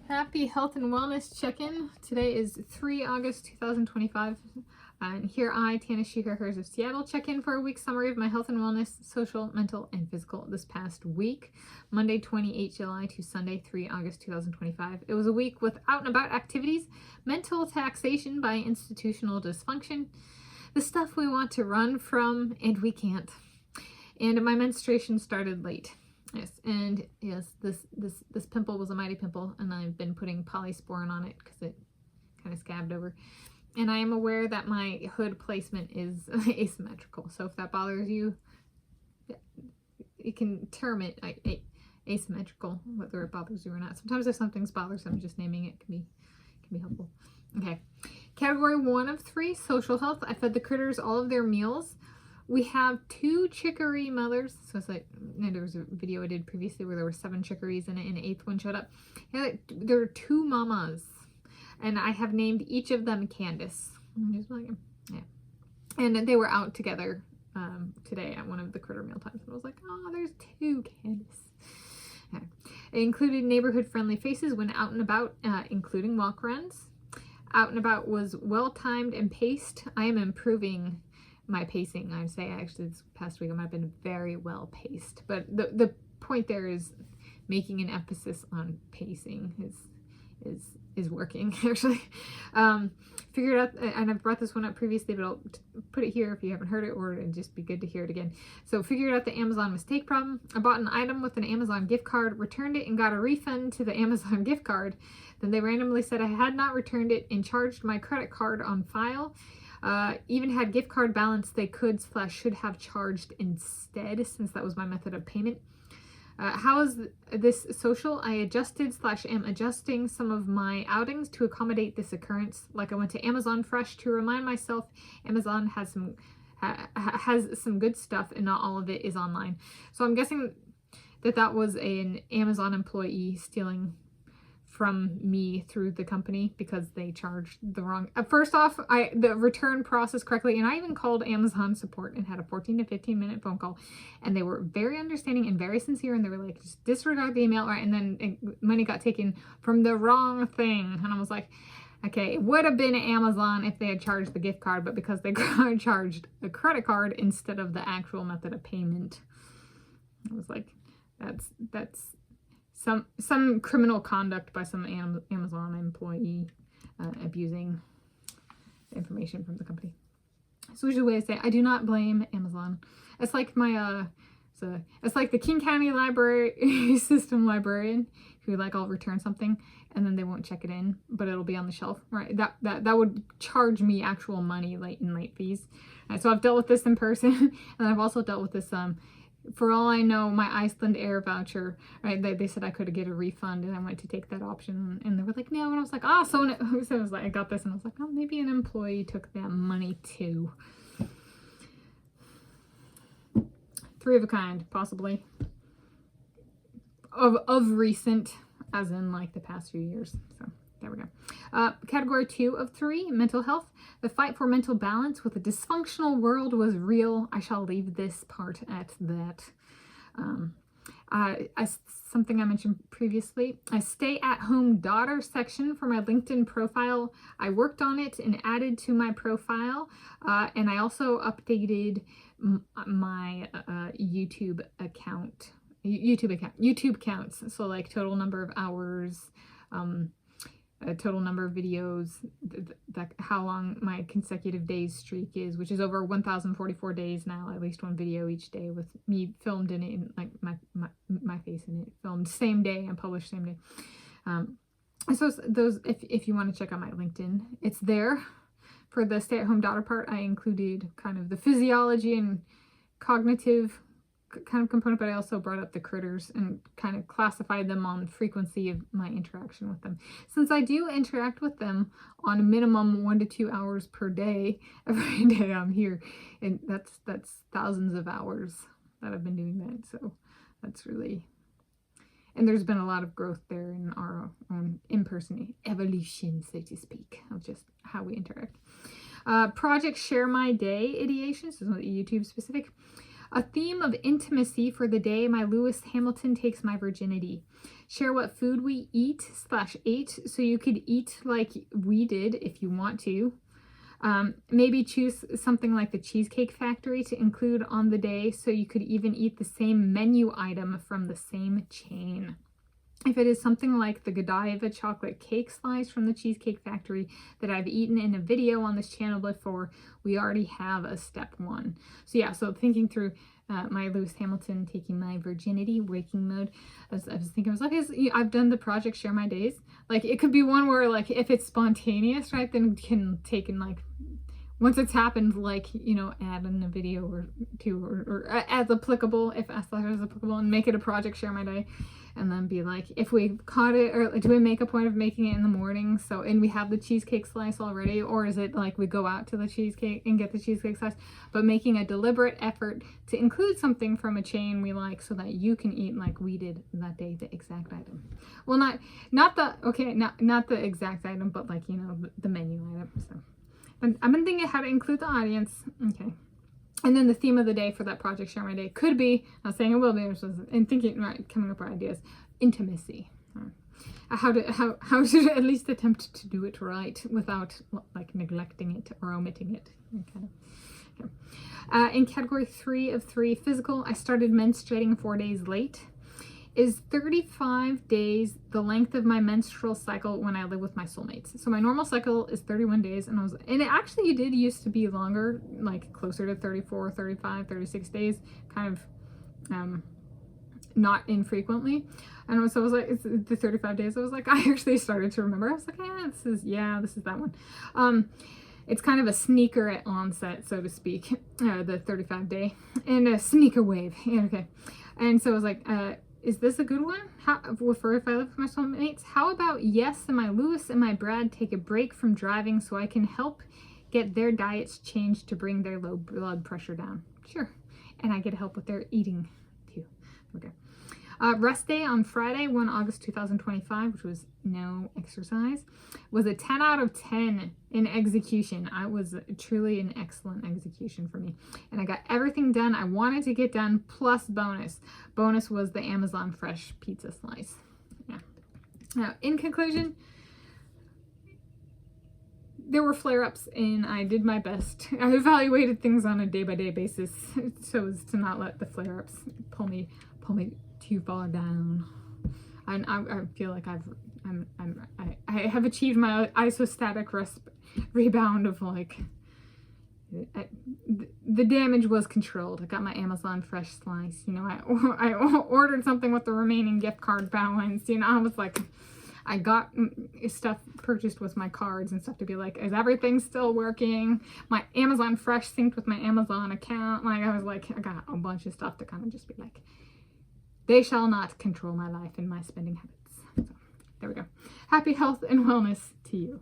Happy Health and Wellness Check-In. Today is 3 August 2025, and here I, Tanis Coralee of Seattle, check in for a week summary of my health and wellness, social, mental, and physical this past week, Monday 28 July to Sunday 3 August 2025. It was a week with out and about activities, mental taxation by institutional dysfunction, the stuff we want to run from and we can't, and my menstruation started late. Yes, and yes, this pimple was a mighty pimple, and I've been putting polysporin on it because it kind of scabbed over. And I am aware that my hood placement is asymmetrical, so if that bothers you, you can term it asymmetrical, whether it bothers you or not. Sometimes if something's bothersome, just naming it can be helpful. Okay, category 1 of 3, social health. I fed the critters all of their meals. We have 2 chicory mothers. So it's like, there was a video I did previously where there were 7 chicories in it and the 8th one showed up. Yeah, there are 2 mamas, and I have named each of them Candace. Just like, yeah. And they were out together today at one of the critter meal times. And I was like, oh, there's 2 Candace. Okay. It included neighborhood-friendly faces when out and about, including walk runs. Out and about was well-timed and paced. I am improving my pacing. I would say actually this past week I might have been very well paced, but the point there is making an emphasis on pacing is working actually. Figured out, and I've brought this one up previously, but I'll put it here if you haven't heard it, or it'd just be good to hear it again. So figured out the Amazon mistake problem. I bought an item with an Amazon gift card, returned it, and got a refund to the Amazon gift card. Then they randomly said I had not returned it and charged my credit card on file. Even had gift card balance they could/should have charged instead, since that was my method of payment. How is this social? I adjusted/am adjusting some of my outings to accommodate this occurrence. Like I went to Amazon Fresh to remind myself Amazon has some good stuff and not all of it is online. So I'm guessing that was an Amazon employee stealing from me through the company because they charged the wrong. First off, the return process correctly, and I even called Amazon support and had a 14 to 15 minute phone call, and they were very understanding and very sincere, and they were like, just disregard the email, right? And then money got taken from the wrong thing, and I was like, okay, it would have been Amazon if they had charged the gift card, but because they charged a credit card instead of the actual method of payment, I was like, that's some criminal conduct by some Amazon employee abusing information from the company. So usually the way I say, I do not blame Amazon. It's like my it's like the King County Library system librarian who, like, I'll return something and then they won't check it in, but it'll be on the shelf, right? That would charge me actual money, late fees. Right, so I've dealt with this in person, and I've also dealt with this for all I know, my Iceland Air voucher, right? They said I could get a refund, and I went to take that option, and they were like, no. And I was like, oh, so it was like, I got this, and I was like, oh, maybe an employee took that money too. 3 of a kind, possibly. Of recent, as in like the past few years. So there we go. Category 2 of 3, mental health. The fight for mental balance with a dysfunctional world was real. I shall leave this part at that. Something I mentioned previously, a stay-at-home daughter section for my LinkedIn profile. I worked on it and added to my profile, and I also updated my YouTube counts. So like total number of hours, total number of videos, how long my consecutive days streak is, which is over 1,044 days now, at least one video each day with me filmed in it, and like my face in it, filmed same day and published same day. So those, if you want to check out my LinkedIn, it's there. For the stay-at-home daughter part, I included kind of the physiology and cognitive kind of component, but I also brought up the critters and kind of classified them on frequency of my interaction with them. Since I do interact with them on a minimum 1 to 2 hours per day, every day I'm here, and that's thousands of hours that I've been doing that. So that's really, and there's been a lot of growth there in our own in-person evolution, so to speak, of just how we interact. Project Share My Day ideation, so it's not YouTube specific. A theme of intimacy for the day. My Lewis Hamilton takes my virginity. Share what food we eat/ate, so you could eat like we did if you want to. Maybe choose something like the Cheesecake Factory to include on the day, so you could even eat the same menu item from the same chain. If it is something like the Godiva chocolate cake slice from the Cheesecake Factory that I've eaten in a video on this channel before, we already have a step 1. So yeah, so thinking through my Lewis Hamilton taking my virginity waking mode, I was thinking, I was like, I've done the project Share My Days. Like, it could be one where, like, if it's spontaneous, right, then can take in, like, once it's happened, like, you know, add in a video or two, or as applicable, if as applicable, and make it a project Share My Day. And then be like, if we caught it, or do we make a point of making it in the morning? So, and we have the cheesecake slice already, or is it like we go out to the cheesecake and get the cheesecake slice, but making a deliberate effort to include something from a chain we like, so that you can eat like we did that day, the exact item. Well, not the exact item, but like, you know, the menu item. So I've been thinking how to include the audience. Okay. And then the theme of the day for that project Share My Day could be, not saying it will be, and thinking, right, coming up with ideas, intimacy. How to at least attempt to do it right without like neglecting it or omitting it. Okay. In category 3 of 3, physical, I started menstruating 4 days late. Is 35 days the length of my menstrual cycle when I live with my soulmates? So my normal cycle is 31 days, and it actually did used to be longer, like closer to 34, 35, 36 days, kind of not infrequently. And so I was like, it's the 35 days. I was like, I actually started to remember. I was like, this is that one. It's kind of a sneaker at onset, so to speak, the 35 day, and a sneaker wave. Yeah, okay. And so I was like, is this a good one? For if I live with my soulmates? How about yes, and my Lewis and my Brad take a break from driving so I can help get their diets changed to bring their low blood pressure down? Sure. And I get help with their eating too. Okay. Rest day on Friday, 1 August 2025, which was no exercise, was a 10 out of 10 in execution. I was truly an excellent execution for me. And I got everything done I wanted to get done, plus bonus. Bonus was the Amazon Fresh pizza slice. Yeah. Now, in conclusion, there were flare-ups, and I did my best. I evaluated things on a day-by-day basis so as to not let the flare-ups pull me too far down. I feel like I have achieved my isostatic rebound of like, the damage was controlled. I got my Amazon Fresh slice. You know, I ordered something with the remaining gift card balance. You know, I was like, I got stuff purchased with my cards and stuff to be like, is everything still working? My Amazon Fresh synced with my Amazon account. Like, I was like, I got a bunch of stuff to kind of just be like, they shall not control my life and my spending habits. So, there we go. Happy health and wellness to you.